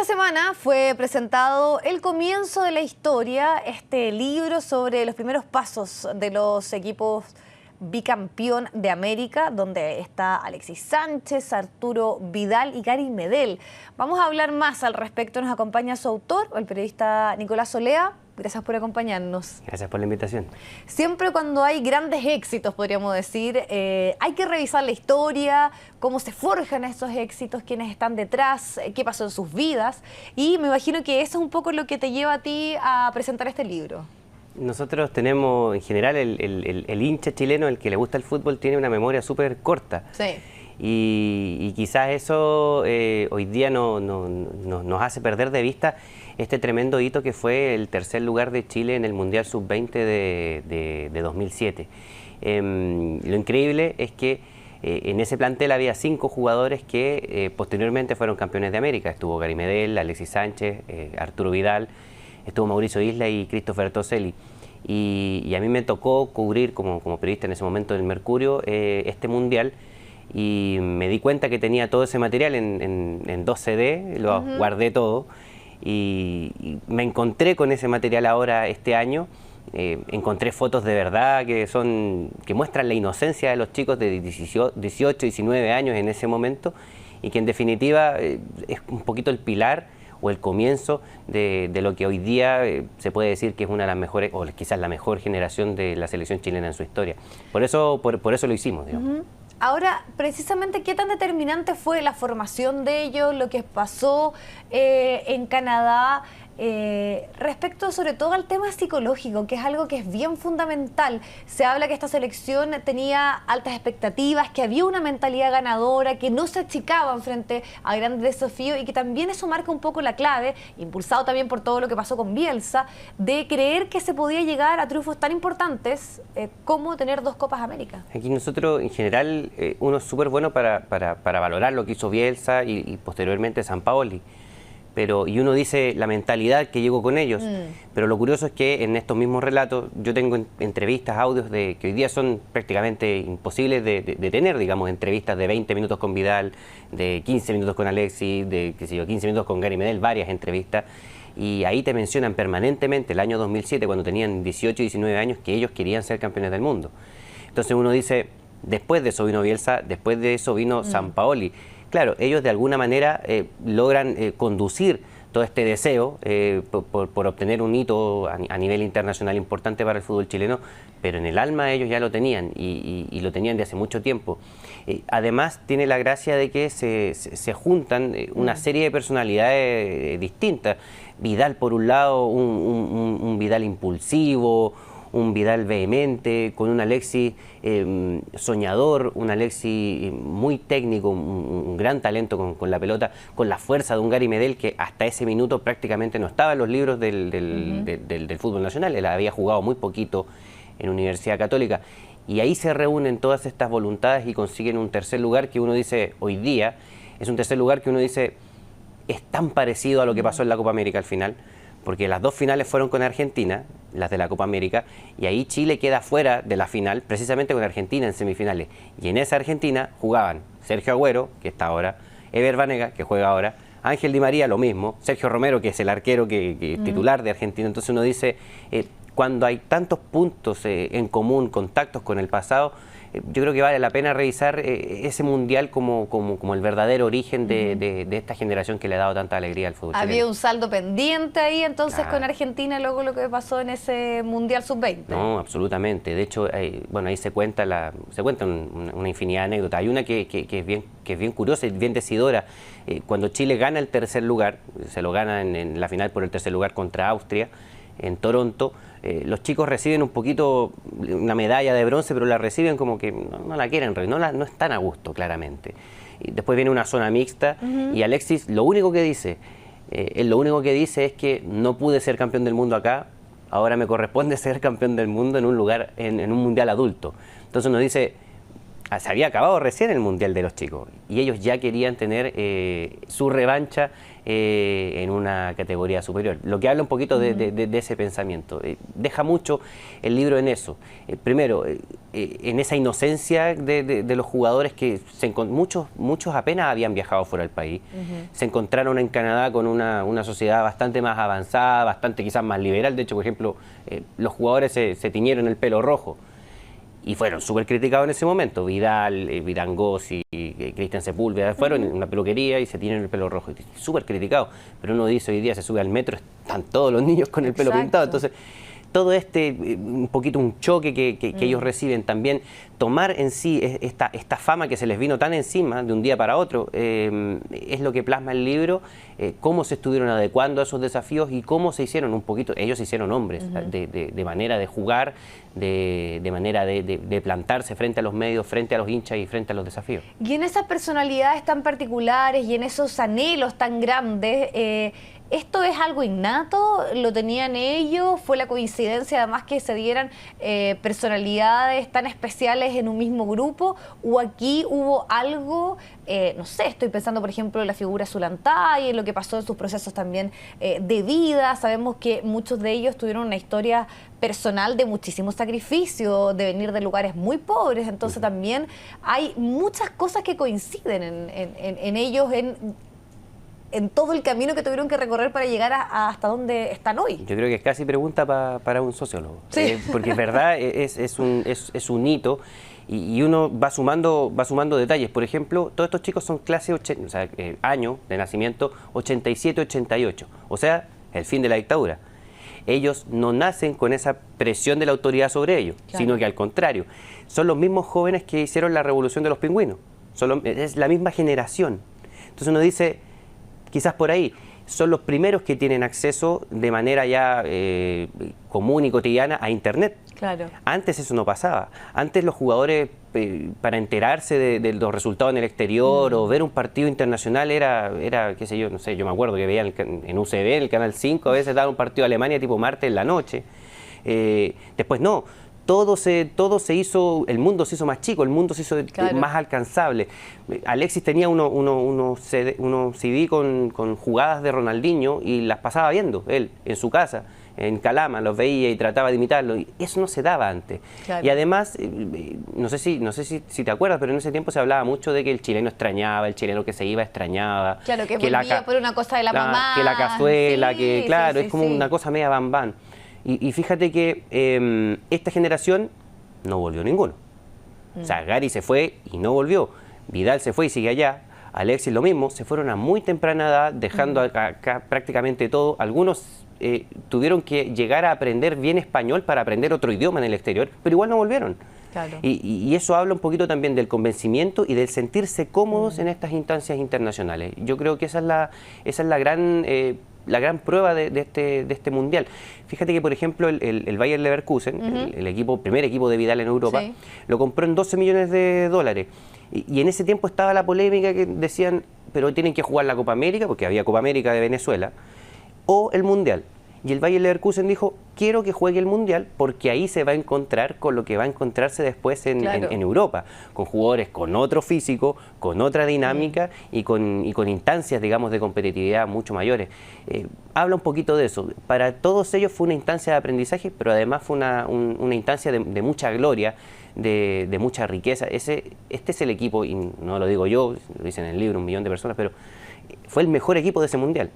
esta semana fue presentado El comienzo de la historia, este libro sobre los primeros pasos de los equipos bicampeón de América, donde está Alexis Sánchez, Arturo Vidal y Gary Medel. Vamos a hablar más al respecto. Nos acompaña su autor, el periodista Nicolás Olea. Gracias por acompañarnos. Gracias por la invitación. Siempre cuando hay grandes éxitos, podríamos decir, hay que revisar la historia, cómo se forjan esos éxitos, quiénes están detrás, qué pasó en sus vidas. Y me imagino que eso es un poco lo que te lleva a ti a presentar este libro. Nosotros tenemos, en general, el hincha chileno, el que le gusta el fútbol, tiene una memoria súper corta. Sí. Y quizás eso hoy día nos hace perder de vista este tremendo hito que fue el tercer lugar de Chile en el Mundial Sub-20 de 2007. Lo increíble es que en ese plantel había 5 jugadores que posteriormente fueron campeones de América. Estuvo Gary Medel, Alexis Sánchez, Arturo Vidal, estuvo Mauricio Isla y Christopher Toselli. Y a mí me tocó cubrir como periodista en ese momento del Mercurio este Mundial, y me di cuenta que tenía todo ese material en 2 CD, lo guardé todo, y me encontré con ese material ahora este año. Encontré fotos de verdad que muestran la inocencia de los chicos de 18, 19 años en ese momento, y que en definitiva es un poquito el pilar o el comienzo de lo que hoy día se puede decir que es una de las mejores, o quizás la mejor generación de la selección chilena en su historia. Por eso lo hicimos, digamos. Ahora, precisamente, ¿qué tan determinante fue la formación de ellos, lo que pasó en Canadá, respecto sobre todo al tema psicológico, que es algo que es bien fundamental? Se habla que esta selección tenía altas expectativas, que había una mentalidad ganadora, que no se achicaban frente a grandes desafíos, y que también eso marca un poco la clave, impulsado también por todo lo que pasó con Bielsa, de creer que se podía llegar a triunfos tan importantes como tener 2 Copas América. Aquí nosotros, en general, uno es súper bueno para valorar lo que hizo Bielsa y posteriormente Sampaoli. Y uno dice la mentalidad que llegó con ellos, pero lo curioso es que en estos mismos relatos yo tengo entrevistas, audios que hoy día son prácticamente imposibles de tener, digamos, entrevistas de 20 minutos con Vidal, de 15 minutos con Alexis, de 15 minutos con Gary Medel, varias entrevistas, y ahí te mencionan permanentemente el año 2007, cuando tenían 18 y 19 años, que ellos querían ser campeones del mundo. Entonces uno dice, después de eso vino Bielsa, después de eso vino Sampaoli. Claro, ellos de alguna manera logran conducir todo este deseo por obtener un hito a nivel internacional importante para el fútbol chileno, pero en el alma ellos ya lo tenían, y lo tenían de hace mucho tiempo. Además tiene la gracia de que se juntan una serie de personalidades distintas. Vidal, por un lado, un Vidal impulsivo, un Vidal vehemente, con un Alexis soñador, un Alexis muy técnico, un gran talento con la pelota, con la fuerza de un Gary Medel que hasta ese minuto prácticamente no estaba en los libros del fútbol nacional. Él había jugado muy poquito en Universidad Católica, y ahí se reúnen todas estas voluntades y consiguen un tercer lugar que uno dice, hoy día, es un tercer lugar que uno dice, es tan parecido a lo que pasó en la Copa América al final, porque las 2 finales fueron con Argentina, las de la Copa América, y ahí Chile queda fuera de la final, precisamente con Argentina en semifinales. Y en esa Argentina jugaban Sergio Agüero, que está ahora, Ever Banega, que juega ahora, Ángel Di María, lo mismo, Sergio Romero, que es el arquero que titular de Argentina. Entonces uno dice, cuando hay tantos puntos en común, contactos con el pasado, yo creo que vale la pena revisar ese mundial como el verdadero origen de esta generación que le ha dado tanta alegría al fútbol chileno. Había un saldo pendiente ahí entonces con Argentina, luego lo que pasó en ese Mundial Sub-20. No, absolutamente. De hecho, bueno, ahí se cuenta una infinidad de anécdotas. Hay una que es bien curiosa y bien decidora. Cuando Chile gana el tercer lugar, se lo gana en la final por el tercer lugar contra Austria, en Toronto, los chicos reciben un poquito una medalla de bronce, pero la reciben como que no la quieren, no están a gusto, claramente. Y después viene una zona mixta, y Alexis lo único que dice es que no pude ser campeón del mundo acá, ahora me corresponde ser campeón del mundo en un mundial adulto. Entonces nos dice, se había acabado recién el Mundial de los chicos y ellos ya querían tener su revancha en una categoría superior. Lo que habla un poquito de ese pensamiento. Deja mucho el libro en eso. Primero, en esa inocencia de los jugadores que muchos apenas habían viajado fuera del país. Se encontraron en Canadá con una sociedad bastante más avanzada, bastante quizás más liberal. De hecho, por ejemplo, los jugadores se tiñeron el pelo rojo. Y fueron súper criticados en ese momento. Vidal, Virangos y Cristian Sepúlveda fueron en una peluquería y se tienen el pelo rojo. Súper criticados. Pero uno dice, hoy día se sube al metro, están todos los niños con el pelo pintado. Entonces, todo un poquito un choque que ellos reciben también, tomar en sí esta fama que se les vino tan encima de un día para otro, es lo que plasma el libro, cómo se estuvieron adecuando a esos desafíos y cómo se hicieron un poquito, ellos se hicieron hombres, de manera de jugar, de manera de plantarse frente a los medios, frente a los hinchas y frente a los desafíos. Y en esas personalidades tan particulares y en esos anhelos tan grandes, ¿esto es algo innato? ¿Lo tenían ellos? ¿Fue la coincidencia además que se dieran personalidades tan especiales en un mismo grupo? ¿O aquí hubo algo, no sé, estoy pensando por ejemplo en la figura Zulantay, en lo que pasó en sus procesos también de vida? Sabemos que muchos de ellos tuvieron una historia personal de muchísimo sacrificio, de venir de lugares muy pobres, entonces también hay muchas cosas que coinciden en ellos, en todo el camino que tuvieron que recorrer para llegar hasta donde están hoy. Yo creo que es casi pregunta para un sociólogo, porque es verdad, es un hito y uno va sumando detalles. Por ejemplo, todos estos chicos son clase 80, o sea, año de nacimiento 87-88, o sea, el fin de la dictadura. Ellos no nacen con esa presión de la autoridad sobre ellos, sino que al contrario, son los mismos jóvenes que hicieron la revolución de los pingüinos, es la misma generación. Entonces uno dice, quizás por ahí, son los primeros que tienen acceso de manera ya común y cotidiana a Internet. Claro. Antes eso no pasaba. Antes los jugadores, para enterarse de los resultados en el exterior o ver un partido internacional era, qué sé yo, no sé, yo me acuerdo que veía en UCB, en el Canal 5, a veces daban un partido de Alemania tipo martes en la noche. Después no. Todo se hizo, el mundo se hizo más chico, el mundo se hizo más alcanzable. Alexis tenía unos CD con jugadas de Ronaldinho y las pasaba viendo él en su casa, en Calama, los veía y trataba de imitarlo. Y eso no se daba antes. Claro. Y además, no sé si te acuerdas, pero en ese tiempo se hablaba mucho de que el chileno extrañaba, el chileno que se iba extrañaba. Claro, que volvía por una cosa de la mamá. Que la cazuela, es como una cosa media bambán. Y fíjate que esta generación no volvió ninguno. O sea, Gary se fue y no volvió. Vidal se fue y sigue allá. Alexis lo mismo. Se fueron a muy temprana edad, dejando acá prácticamente todo. Algunos tuvieron que llegar a aprender bien español para aprender otro idioma en el exterior, pero igual no volvieron. Claro. Y eso habla un poquito también del convencimiento y del sentirse cómodos en estas instancias internacionales. Yo creo que esa es la gran prueba de este mundial. Fíjate que, por ejemplo, el Bayer Leverkusen, el primer equipo de Vidal en Europa, lo compró en $12 millones. Y en ese tiempo estaba la polémica que decían, pero tienen que jugar la Copa América, porque había Copa América de Venezuela, o el Mundial. Y el Bayer Leverkusen dijo, quiero que juegue el Mundial porque ahí se va a encontrar con lo que va a encontrarse después en Europa, con jugadores con otro físico, con otra dinámica y con instancias, digamos, de competitividad mucho mayores. Habla un poquito de eso. Para todos ellos fue una instancia de aprendizaje, pero además fue una instancia de mucha gloria, de mucha riqueza. Este es el equipo, y no lo digo yo, lo dicen en el libro 1 millón de personas, pero fue el mejor equipo de ese Mundial.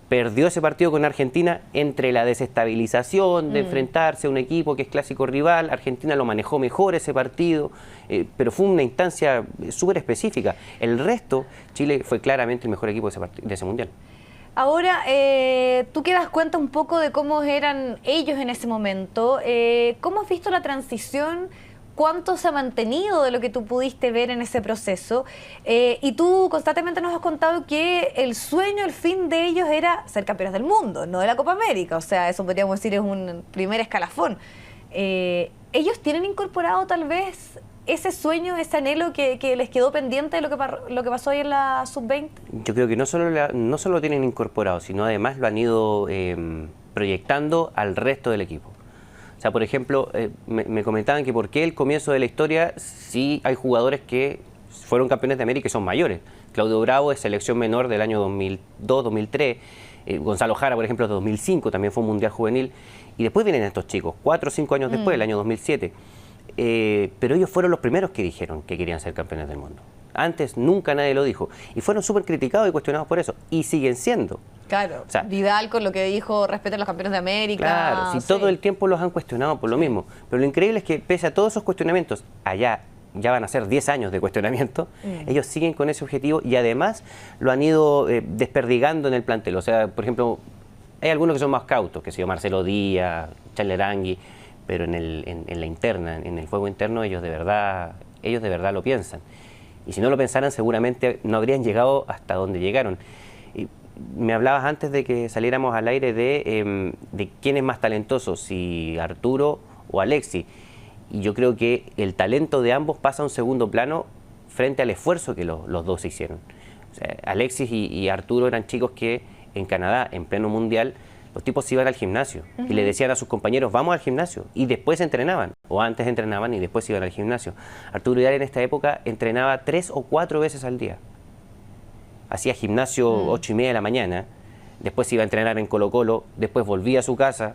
Perdió ese partido con Argentina entre la desestabilización de enfrentarse a un equipo que es clásico rival. Argentina lo manejó mejor ese partido, pero fue una instancia súper específica. El resto, Chile fue claramente el mejor equipo de ese Mundial. Ahora, tú que das cuenta un poco de cómo eran ellos en ese momento, ¿cómo has visto la transición? ¿Cuánto se ha mantenido de lo que tú pudiste ver en ese proceso? Y tú constantemente nos has contado que el sueño, el fin de ellos era ser campeones del mundo, no de la Copa América. O sea, eso podríamos decir es un primer escalafón. ¿Ellos tienen incorporado tal vez ese sueño, ese anhelo que les quedó pendiente de lo que pasó hoy en la Sub-20? Yo creo que no solo lo tienen incorporado, sino además lo han ido proyectando al resto del equipo. O O sea, por ejemplo, me comentaban que por qué el comienzo de la historia sí hay jugadores que fueron campeones de América y son mayores. Claudio Bravo es selección menor del año 2002, 2003. Gonzalo Jara, por ejemplo, de 2005, también fue un mundial juvenil. Y después vienen estos chicos, 4 o 5 años después, el año 2007. Pero ellos fueron los primeros que dijeron que querían ser campeones del mundo. Antes nunca nadie lo dijo. Y fueron súper criticados y cuestionados por eso. Y siguen siendo. Claro, O sea, Vidal con lo que dijo, respeten a los campeones de América. Claro, si todo el tiempo los han cuestionado por lo mismo. Pero lo increíble es que pese a todos esos cuestionamientos, allá ya van a ser 10 años de cuestionamiento, ellos siguen con ese objetivo y además lo han ido desperdigando en el plantel. O sea, por ejemplo, hay algunos que son más cautos, que se llama Marcelo Díaz, Charles Arangui, pero en la interna, en el juego interno, ellos de verdad lo piensan. Y si no lo pensaran, seguramente no habrían llegado hasta donde llegaron. Y me hablabas antes de que saliéramos al aire de quién es más talentoso, si Arturo o Alexis. Y yo creo que el talento de ambos pasa a un segundo plano frente al esfuerzo que los dos hicieron. O sea, Alexis y Arturo eran chicos que en Canadá, en pleno mundial, los tipos iban al gimnasio y le decían a sus compañeros, vamos al gimnasio, y después entrenaban, o antes entrenaban y después iban al gimnasio. Arturo Vidal en esta época entrenaba 3 o 4 veces al día. Hacía gimnasio 8:30 de la mañana, después iba a entrenar en Colo-Colo, después volvía a su casa,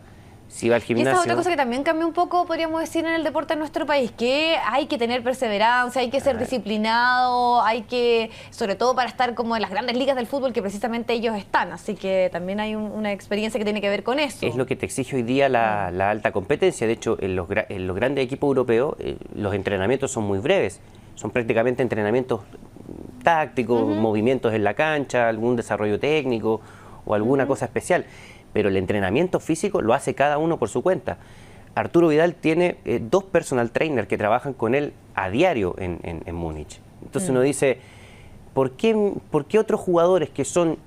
se iba al gimnasio. Y esa es otra cosa que también cambió un poco, podríamos decir, en el deporte en nuestro país, que hay que tener perseverancia, hay que ser disciplinado, hay que, sobre todo para estar como en las grandes ligas del fútbol, que precisamente ellos están, así que también hay una experiencia que tiene que ver con eso. Es lo que te exige hoy día la alta competencia. De hecho, en los grandes equipos europeos, los entrenamientos son muy breves, son prácticamente entrenamientos tácticos, movimientos en la cancha, algún desarrollo técnico o alguna cosa especial. Pero el entrenamiento físico lo hace cada uno por su cuenta. Arturo Vidal tiene 2 personal trainers que trabajan con él a diario en Múnich. Entonces uno dice, ¿por qué otros jugadores que son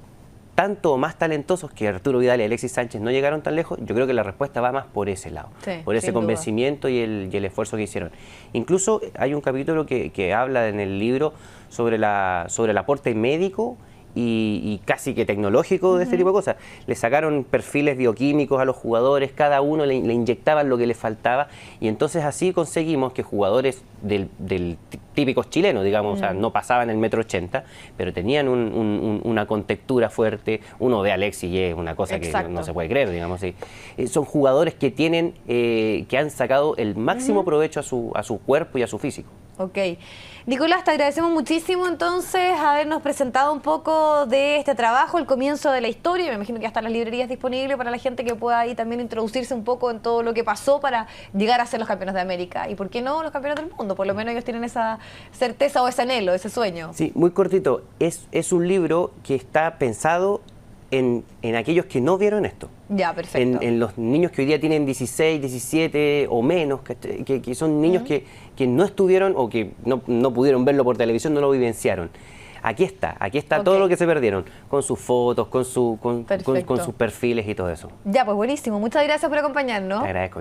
tanto o más talentosos que Arturo Vidal y Alexis Sánchez no llegaron tan lejos? Yo creo que la respuesta va más por ese lado, por ese convencimiento y el esfuerzo que hicieron. Incluso hay un capítulo que habla en el libro sobre el aporte médico y casi que tecnológico de este tipo de cosas. Le sacaron perfiles bioquímicos a los jugadores, cada uno le inyectaban lo que le faltaba, y entonces así conseguimos que jugadores del típicos chilenos, digamos, o sea, no pasaban el 1,80 m, pero tenían una contextura fuerte. Uno ve a Alexis y es una cosa que no se puede creer, digamos así. Son jugadores que tienen, que han sacado el máximo provecho a su cuerpo y a su físico. Ok. Nicolás, te agradecemos muchísimo entonces habernos presentado un poco de este trabajo, el comienzo de la historia. Me imagino que ya están las librerías disponibles para la gente que pueda ahí también introducirse un poco en todo lo que pasó para llegar a ser los campeones de América. Y por qué no los campeones del mundo, por lo menos ellos tienen esa certeza o ese anhelo, ese sueño. Sí, muy cortito. Es un libro que está pensado en aquellos que no vieron esto. Ya, perfecto. En los niños que hoy día tienen 16, 17 o menos, que son niños que no estuvieron o que no pudieron verlo por televisión, no lo vivenciaron. Aquí está todo lo que se perdieron, con sus fotos, con sus perfiles y todo eso. Ya, pues buenísimo. Muchas gracias por acompañarnos. Te agradezco.